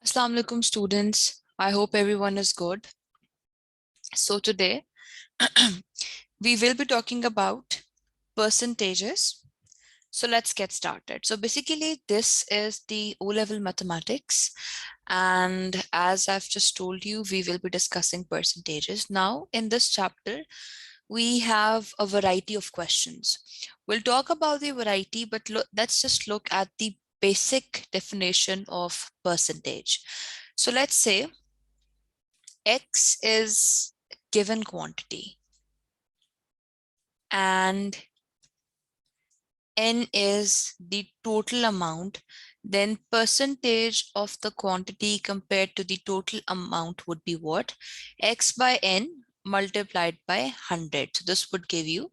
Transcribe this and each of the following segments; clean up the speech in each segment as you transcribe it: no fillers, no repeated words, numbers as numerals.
Assalamu alaikum students. I hope everyone is good. So today we will be talking about percentages. So let's get started. So basically this is the O-level mathematics, and as I've just told you, we will be discussing percentages. Now in this chapter we have a variety of questions. We'll talk about the variety, but let's just look at the basic definition of percentage. So let's say X is given quantity and N is the total amount, then percentage of the quantity compared to the total amount would be what? X by N multiplied by 100. So this would give you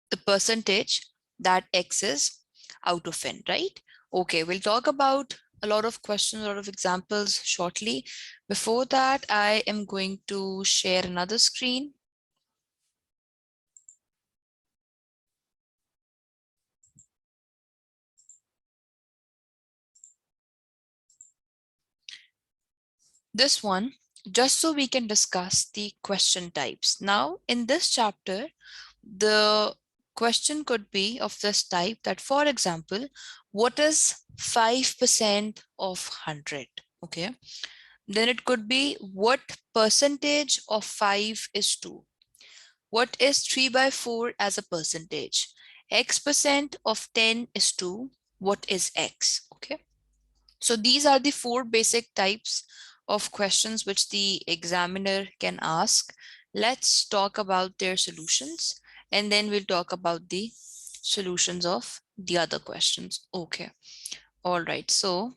the percentage that X is out of N, right? Okay, we'll talk about a lot of questions, a lot of examples shortly. Before that, I am going to share another screen. This one, just so we can discuss the question types. Now, in this chapter, the question could be of this type that, for example, what is 5% of 100? Okay. Then it could be what percentage of 5 is 2? What is 3 by 4 as a percentage? X% of 10 is 2. What is X? Okay. So these are the four basic types of questions which the examiner can ask. Let's talk about their solutions and then we'll talk about the solutions of the other questions. Okay. All right. So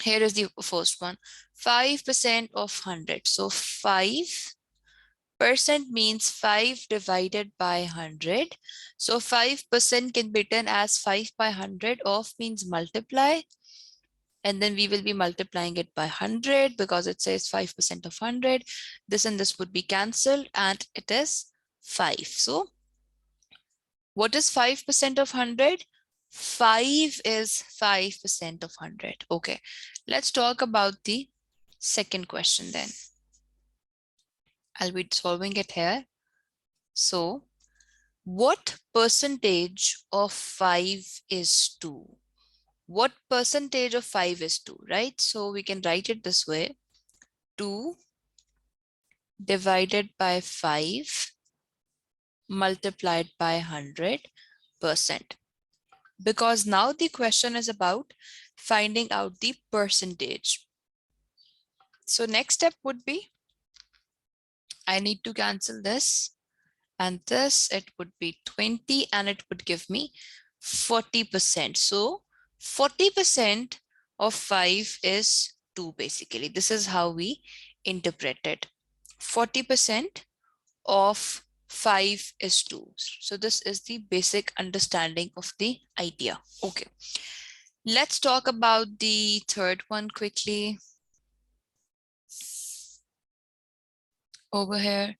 here is the first one. 5% of 100. So 5% means 5 divided by 100. So 5% can be written as 5 by 100 of means multiply, and then we will be multiplying it by 100 because it says 5% of 100. This and this would be cancelled and it is 5. So what is 5% of 100? 5 is 5% of 100. Okay, let's talk about the second question then. I'll be solving it here. So what percentage of 5 is 2? What percentage of 5 is 2, right? So we can write it this way. 2 divided by 5 multiplied by 100%. Because now the question is about finding out the percentage. So next step would be, I need to cancel this and this. It would be 20 and it would give me 40%. So 40% of 5 is 2 basically. This is how we interpret it. 40% of 5 is 2. So this is the basic understanding of the idea. Okay. Let's talk about the third one quickly. Over here.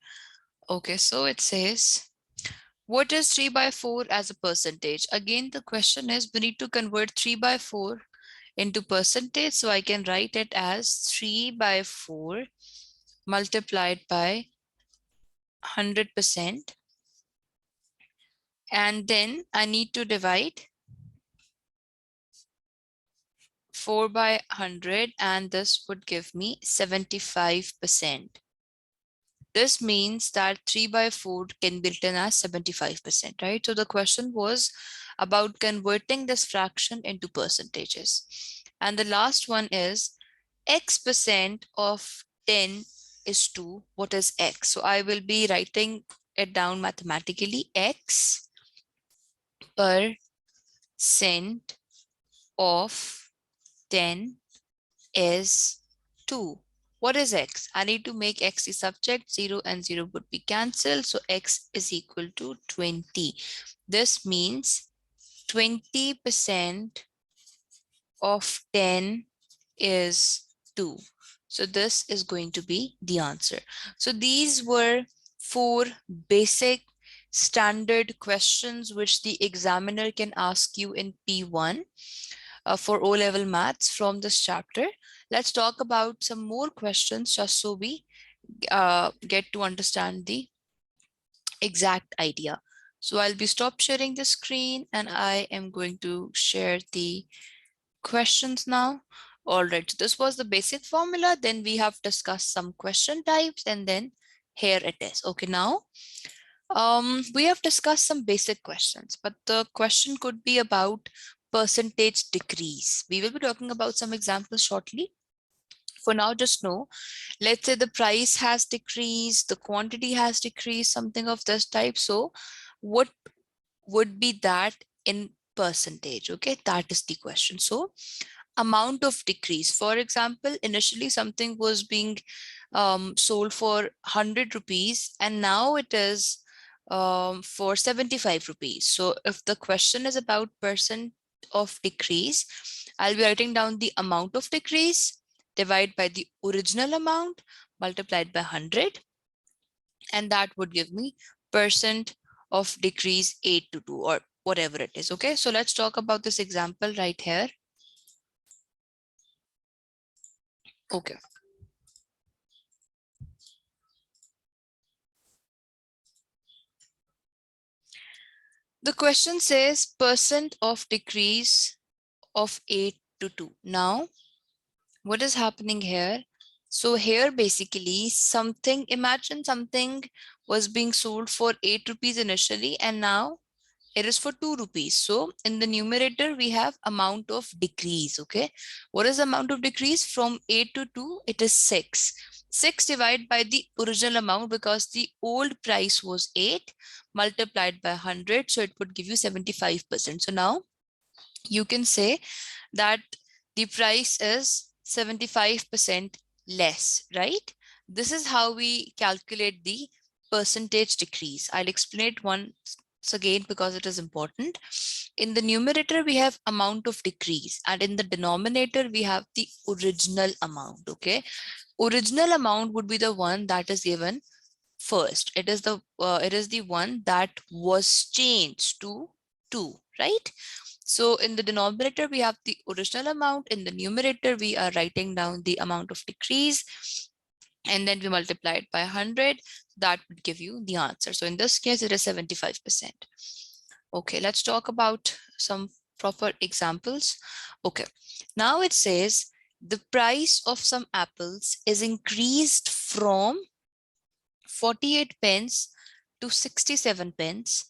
Okay, so it says, what is 3 by 4 as a percentage? Again, the question is we need to convert 3 by 4 into percentage. So I can write it as 3 by 4 multiplied by 100%. And then I need to divide 4 by 100 and this would give me 75%. This means that 3 by 4 can be written as 75%, right? So the question was about converting this fraction into percentages. And the last one is X% of 10 is 2. What is X? So I will be writing it down mathematically. X % of 10 is 2. What is X? I need to make X the subject. 0 and 0 would be cancelled. So X is equal to 20. This means 20% of 10 is 2. So this is going to be the answer. So these were 4 basic standard questions which the examiner can ask you in P1. for O-level maths from this chapter. Let's talk about some more questions just so we get to understand the exact idea. So I'll be stop sharing the screen and I am going to share the questions now. All right, so this was the basic formula. Then we have discussed some question types and then here it is. Okay, now we have discussed some basic questions, but the question could be about percentage decrease. We will be talking about some examples shortly. For now, just know, let's say the price has decreased, the quantity has decreased, something of this type. So what would be that in percentage? Okay, that is the question. So amount of decrease, for example, initially something was being sold for 100 rupees and now it is for 75 rupees. So if the question is about percent of decrease, I'll be writing down the amount of decrease divided by the original amount multiplied by 100, and that would give me percent of decrease 8 to 2 or whatever it is. Okay, so let's talk about this example right here. Okay. The question says percent of decrease of 8 to 2. Now, what is happening here? So here basically something, imagine something was being sold for 8 rupees initially and now it is for 2 rupees. So in the numerator, we have amount of decrease. Okay. What is the amount of decrease from 8 to 2? It is 6. 6 divided by the original amount because the old price was 8 multiplied by 100. So it would give you 75%. So now you can say that the price is 75% less, right? This is how we calculate the percentage decrease. I'll explain it once again because it is important. In the numerator, we have amount of decrease, and in the denominator, we have the original amount. Okay, original amount would be the one that is given first. It is the one that was changed to 2, right? So in the denominator, we have the original amount. In the numerator, we are writing down the amount of decrease, and then we multiply it by 100. That would give you the answer. So in this case, it is 75%. Okay, let's talk about some proper examples. Okay, now it says the price of some apples is increased from 48 pence to 67 pence.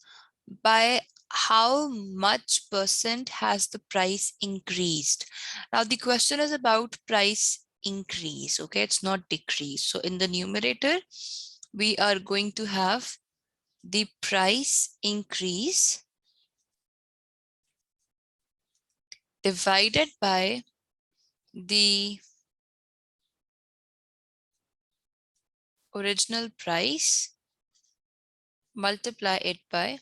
By how much percent has the price increased? Now the question is about price increase. Okay, it's not decrease. So in the numerator, we are going to have the price increase divided by the original price, multiply it by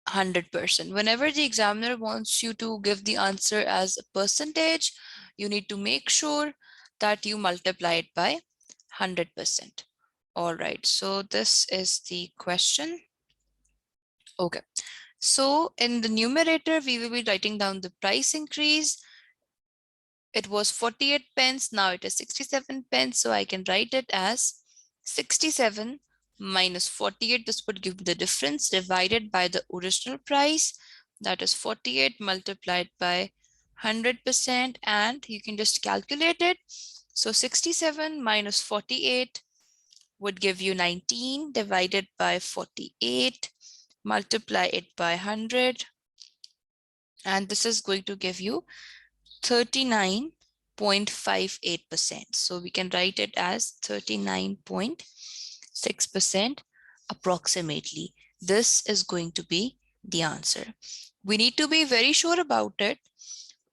100%. Whenever the examiner wants you to give the answer as a percentage, you need to make sure that you multiply it by 100%. All right, so this is the question. Okay, so in the numerator, we will be writing down the price increase. It was 48 pence, now it is 67 pence. So I can write it as 67 minus 48. This would give the difference divided by the original price. That is 48 multiplied by 100%. And you can just calculate it. So 67 minus 48 would give you 19 divided by 48. Multiply it by 100. And this is going to give you 39.58%. So we can write it as 39.6% approximately. This is going to be the answer. We need to be very sure about it.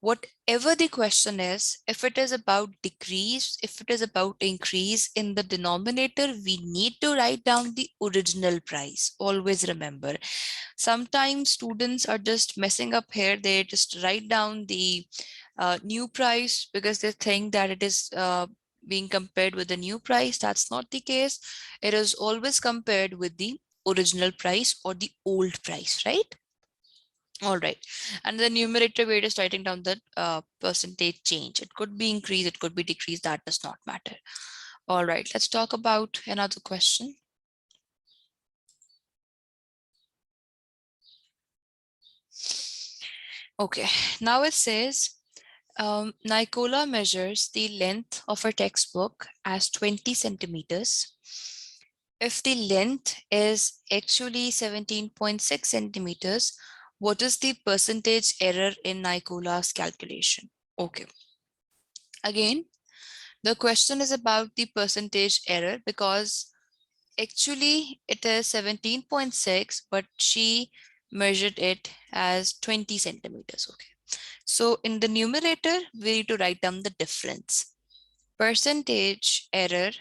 Whatever the question is, if it is about decrease, if it is about increase in the denominator, we need to write down the original price. Always remember. Sometimes students are just messing up here. They just write down the new price because they think that it is being compared with the new price. That's not the case. It is always compared with the original price or the old price, right? All right. And the numerator, we're just writing down the percentage change. It could be increase, it could be decrease, that does not matter. All right, let's talk about another question. Okay, now it says, Nicola measures the length of her textbook as 20 centimeters. If the length is actually 17.6 centimeters, what is the percentage error in Nicola's calculation? Okay. Again, the question is about the percentage error because actually it is 17.6, but she measured it as 20 centimeters. Okay. So in the numerator, we need to write down the difference. Percentage error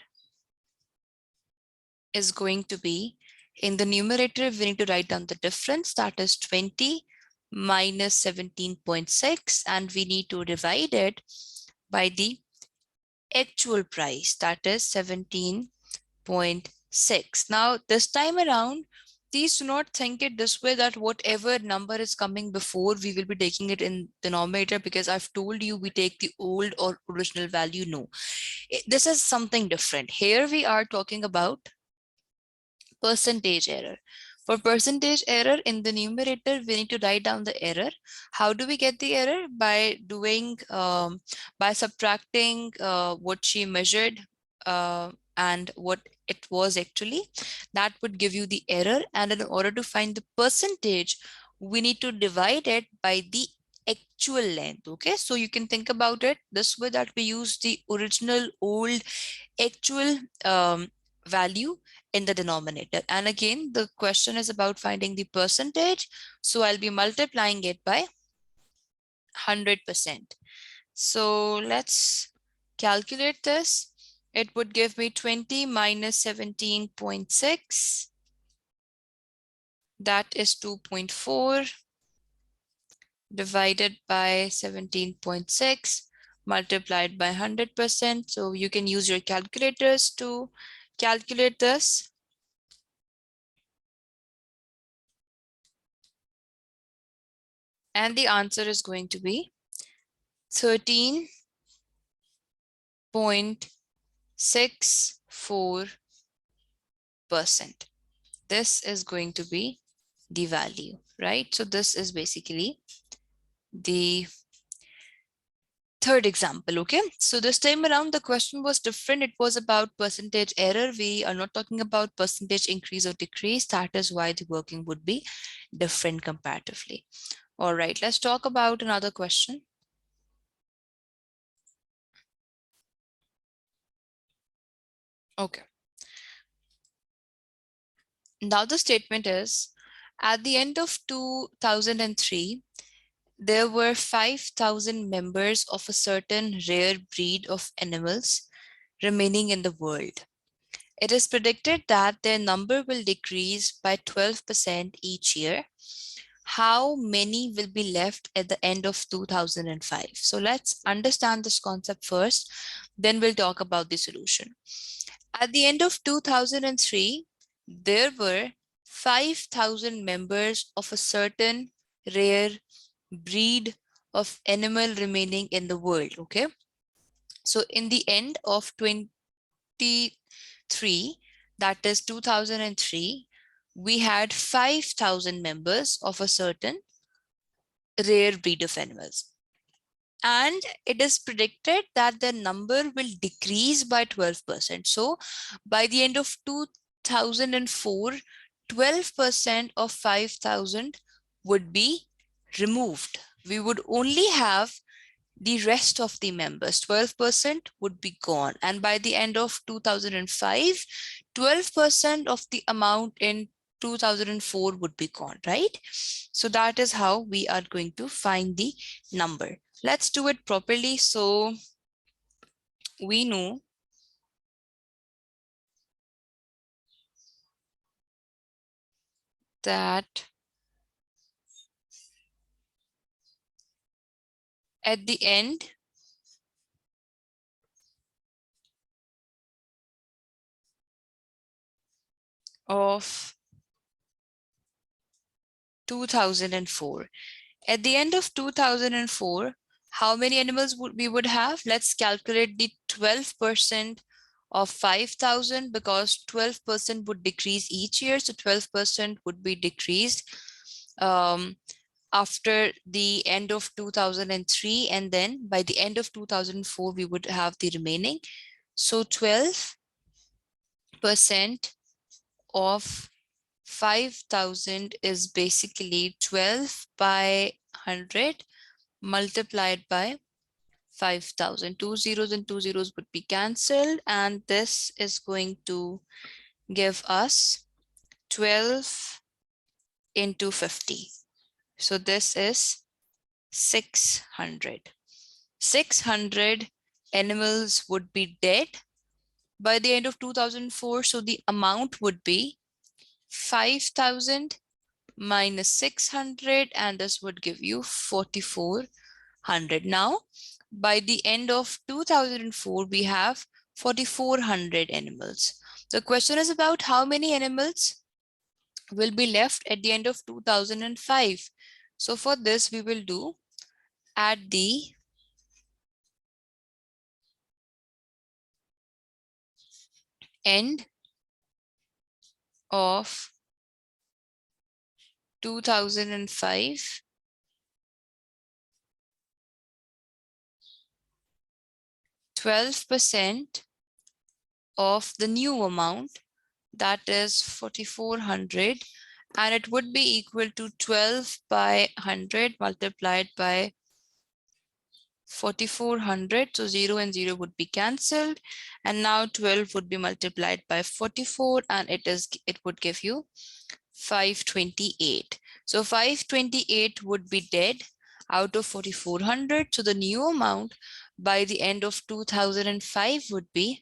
is going to be, in the numerator, we need to write down the difference, that is 20 minus 17.6, and we need to divide it by the actual price, that is 17.6. Now, this time around, please do not think it this way that whatever number is coming before, we will be taking it in denominator, because I've told you we take the old or original value. No, this is something different. Here we are talking about percentage error. For percentage error in the numerator, we need to write down the error. How do we get the error? By doing, by subtracting what she measured and what it was actually. That would give you the error. And in order to find the percentage, we need to divide it by the actual length. Okay, so you can think about it this way, that we use the original old actual value in the denominator. And again, the question is about finding the percentage. So I'll be multiplying it by 100%. So let's calculate this. It would give me 20 minus 17.6. That is 2.4 divided by 17.6 multiplied by 100%. So you can use your calculators to calculate this. And the answer is going to be 13.64%. This is going to be the value, right? So this is basically the third example. Okay, so this time around the question was different. It was about percentage error. We are not talking about percentage increase or decrease. That is why the working would be different comparatively. All right, let's talk about another question. Okay, now the statement is, at the end of 2003, there were 5,000 members of a certain rare breed of animals remaining in the world. It is predicted that their number will decrease by 12% each year. How many will be left at the end of 2005? So let's understand this concept first, then we'll talk about the solution. At the end of 2003, there were 5,000 members of a certain rare breed of animal remaining in the world. Okay, so in the end of 23, that is 2003, we had 5,000 members of a certain rare breed of animals, and it is predicted that the number will decrease by 12%. So by the end of 2004, 12% of 5,000 would be removed. We would only have the rest of the members, 12% would be gone. And by the end of 2005, 12% of the amount in 2004 would be gone, right? So that is how we are going to find the number. Let's do it properly. So we know that at the end of 2004. At the end of 2004, how many animals we would have? Let's calculate the 12% of 5,000 because 12% would decrease each year. So 12% would be decreased after the end of 2003. And then by the end of 2004, we would have the remaining. So 12% of 5,000 is basically 12 by 100 multiplied by 5,000. Two zeros and two zeros would be cancelled, and this is going to give us 12 into 50. So this is 600. 600 animals would be dead by the end of 2004. So the amount would be 5,000 minus 600, and this would give you 4,400. Now, by the end of 2004, we have 4,400 animals. The question is about how many animals will be left at the end of 2005. So for this, we will do at the end of 2005, 12% of the new amount, that is 4,400, and it would be equal to 12 by 100 multiplied by 4,400. So 0 and 0 would be cancelled, and now 12 would be multiplied by 44, and it would give you 528. So 528 would be dead out of 4,400. So the new amount by the end of 2005 would be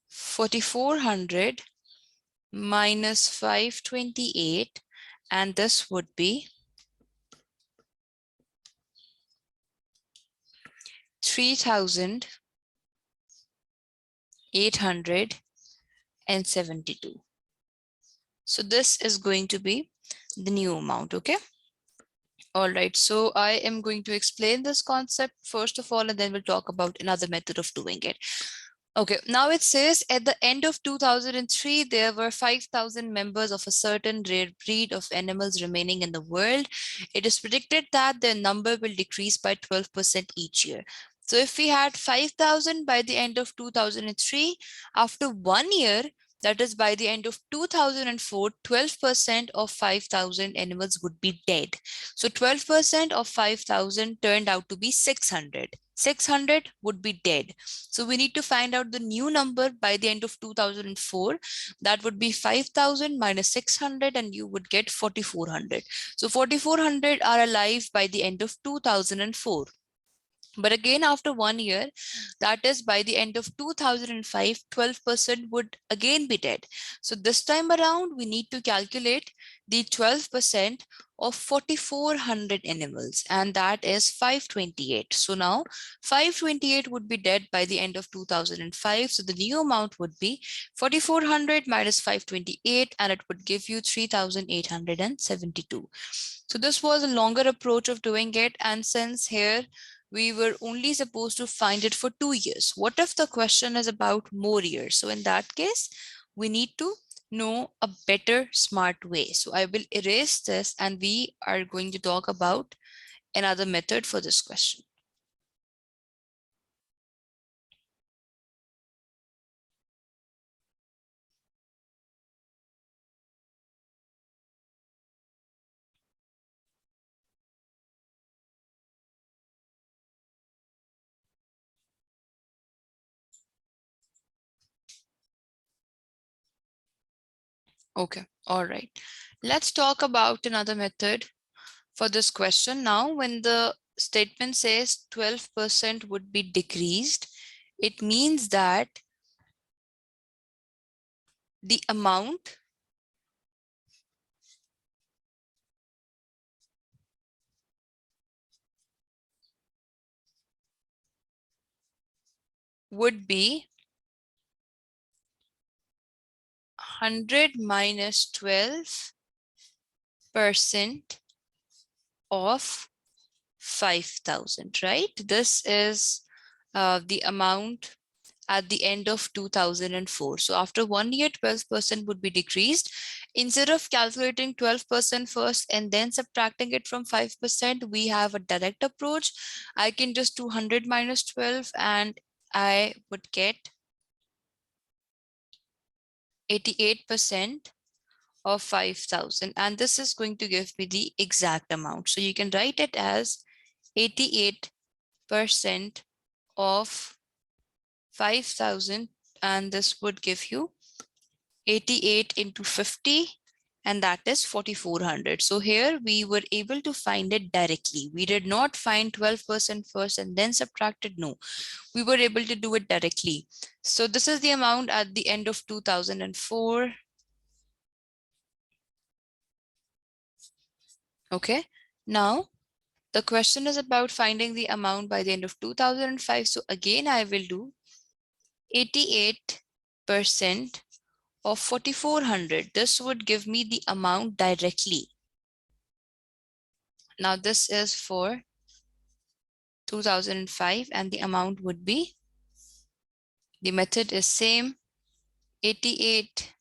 4,400 minus 528, and this would be 3,872. So this is going to be the new amount. Okay. All right. So I am going to explain this concept first of all, and then we'll talk about another method of doing it. Okay, now it says at the end of 2003, there were 5,000 members of a certain rare breed of animals remaining in the world. It is predicted that their number will decrease by 12% each year. So if we had 5,000 by the end of 2003, after 1 year, that is by the end of 2004, 12% of 5,000 animals would be dead. So 12% of 5,000 turned out to be 600. 600 would be dead. So we need to find out the new number by the end of 2004. That would be 5,000 minus 600, and you would get 4,400. So 4,400 are alive by the end of 2004. But again, after 1 year, that is by the end of 2005, 12% would again be dead. So this time around, we need to calculate the 12% of 4,400 animals, and that is 528. So now 528 would be dead by the end of 2005. So the new amount would be 4,400 minus 528, and it would give you 3,872. So this was a longer approach of doing it. And since here we were only supposed to find it for 2 years. What if the question is about more years? So in that case, we need to know a better smart way. So I will erase this, and we are going to talk about another method for this question. Okay, all right. Let's talk about another method for this question. Now, when the statement says 12% would be decreased, it means that the amount would be 100 minus 12% of 5,000, right? This is the amount at the end of 2004. So after 1 year, 12% would be decreased. Instead of calculating 12% first and then subtracting it from 5%, we have a direct approach. I can just do 100 minus 12 and I would get 88% of 5,000. And this is going to give me the exact amount. So you can write it as 88% of 5,000, and this would give you 88 into 50, and that is 4,400. So here we were able to find it directly. We did not find 12% first and then subtracted. No, we were able to do it directly. So this is the amount at the end of 2004. Okay, now the question is about finding the amount by the end of 2005. So again, I will do 88% of 4,400. This would give me the amount directly. Now this is for 2005 and the amount would be, the method is same, 88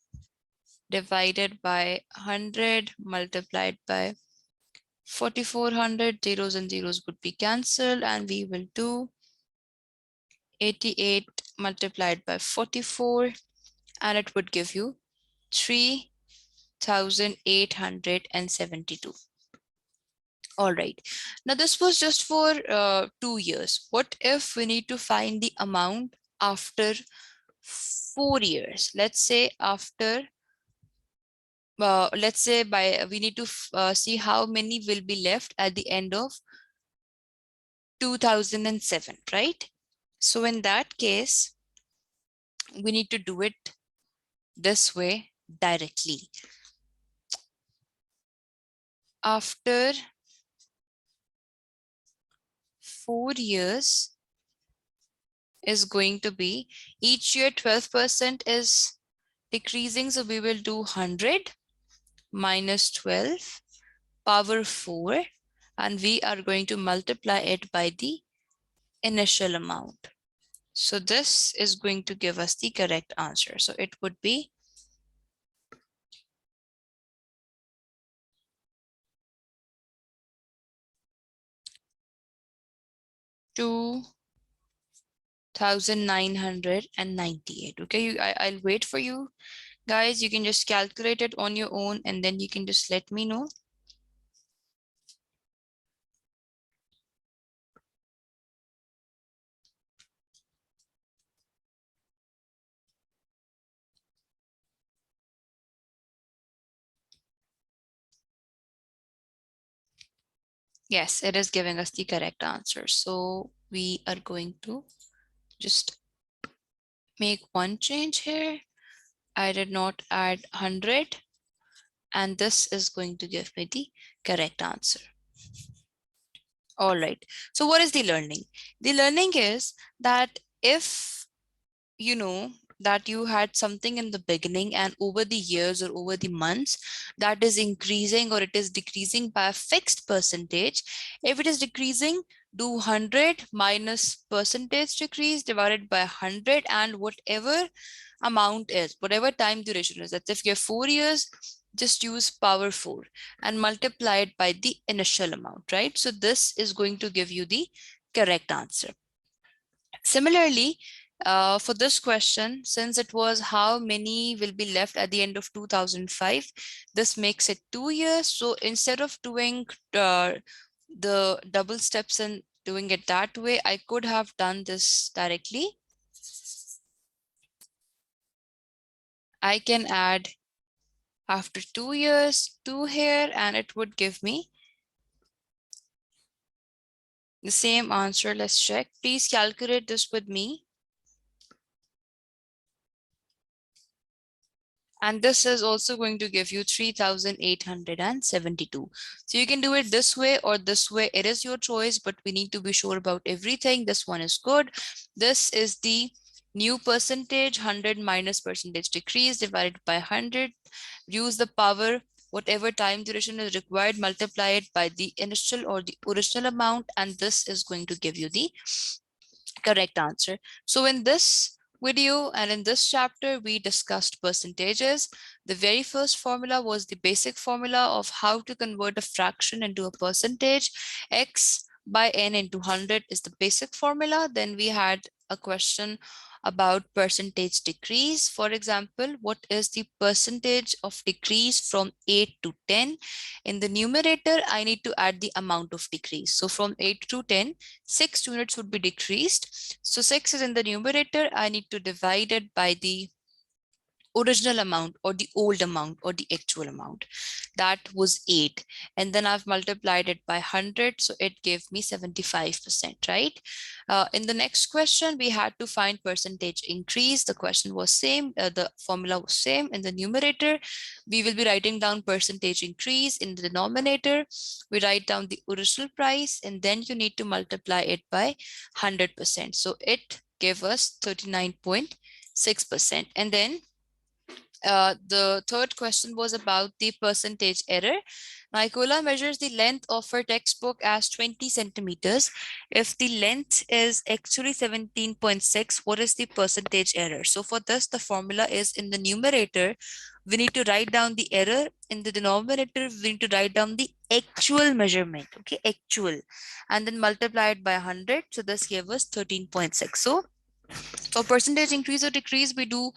divided by 100 multiplied by 4,400. Zeros and zeros would be cancelled, and we will do 88 multiplied by 44, and it would give you 3,872. All right, now this was just for 2 years. What if we need to find the amount after 4 years? Let's say after, let's say we need to see how many will be left at the end of 2007, right? So in that case, we need to do it this way directly. After 4 years is going to be, each year 12% is decreasing. So we will do 100 minus 12 power 4, and we are going to multiply it by the initial amount. So this is going to give us the correct answer. So it would be 2,998. Okay, I'll wait for you guys. You can just calculate it on your own and then you can just let me know. Yes, it is giving us the correct answer. So we are going to just make one change here. I did not add 100, and this is going to give me the correct answer. All right. So what is the learning? The learning is that if you know that you had something in the beginning and over the years or over the months that is increasing or it is decreasing by a fixed percentage, if it is decreasing, do 100 minus percentage decrease divided by 100, and whatever amount is, whatever time duration is, that's if you have 4 years, just use power 4 and multiply it by the initial amount, right? So this is going to give you the correct answer. Similarly, for this question, since it was how many will be left at the end of 2005, this makes it 2 years. So instead of doing the double steps and doing it that way, I could have done this directly. I can add after 2 years 2 here, and it would give me the same answer. Let's check. Please calculate this with me. And this is also going to give you 3,872. So you can do it this way or this way. It is your choice, but we need to be sure about everything. This one is good. This is the New percentage, 100 minus percentage decrease divided by 100. Use the power, whatever time duration is required, multiply it by the initial or the original amount, and this is going to give you the correct answer. So in this video and in this chapter, we discussed percentages. The very first formula was the basic formula of how to convert a fraction into a percentage. X by n into 100 is the basic formula. Then we had a question about percentage decrease. For example, what is the percentage of decrease from 8 to 10? In the numerator, I need to add the amount of decrease. So from 8 to 10, 6 units would be decreased. So 6 is in the numerator. I need to divide it by the original amount or the old amount or the actual amount. That was 8. And then I've multiplied it by 100. So it gave me 75%, right? In the next question, we had to find percentage increase. The question was same. The formula was same. In the numerator, we will be writing down percentage increase. In the denominator, we write down the original price, and then you need to multiply it by 100%. So it gave us 39.6%. And then the third question was about the percentage error. Nicola measures the length of her textbook as 20 centimeters. If the length is actually 17.6, what is the percentage error? So for this, the formula is in the numerator, we need to write down the error. In the denominator, we need to write down the actual measurement, okay, actual, and then multiply it by 100. So this gave us 13.6. So for percentage increase or decrease, we do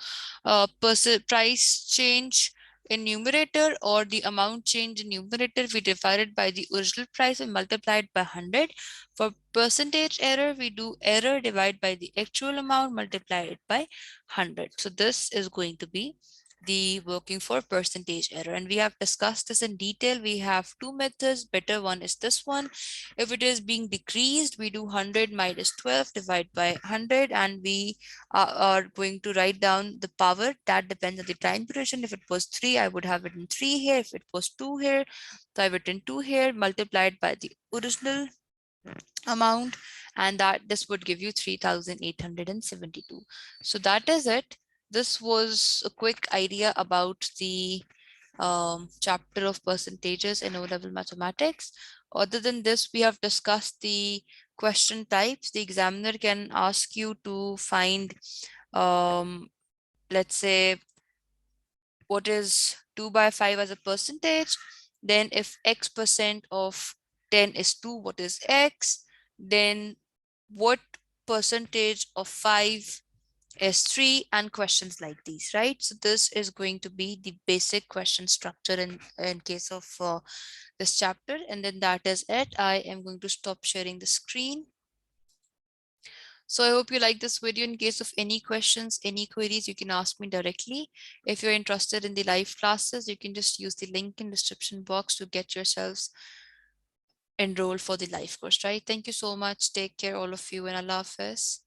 price change in numerator, or the amount change in numerator, we divide it by the original price and multiply it by 100. For percentage error, we do error divided by the actual amount, multiply it by 100. So this is going to be the working for percentage error, and we have discussed this in detail. We have two methods. Better one is this one. If it is being decreased, we do 100 minus 12 divided by 100, and we are going to write down the power. That depends on the time duration. If it was 3, I would have written 3 here. If it was 2 here, so I've written 2 here, multiplied by the original amount, and that this would give you 3,872. So that is it. This was a quick idea about the chapter of percentages in O-level mathematics. Other than this, we have discussed the question types. The examiner can ask you to find, let's say, what is 2 by 5 as a percentage. Then if X percent of 10 is 2, what is X? Then what percentage of 5 is 3, and questions like these, right? So this is going to be the basic question structure in case of this chapter. And then that is it. I am going to stop sharing the screen. So I hope you like this video. In case of any questions, any queries, you can ask me directly. If you're interested in the live classes, you can just use the link in the description box to get yourselves enrolled for the live course, right? Thank you so much. Take care, all of you, and Allah Hafiz.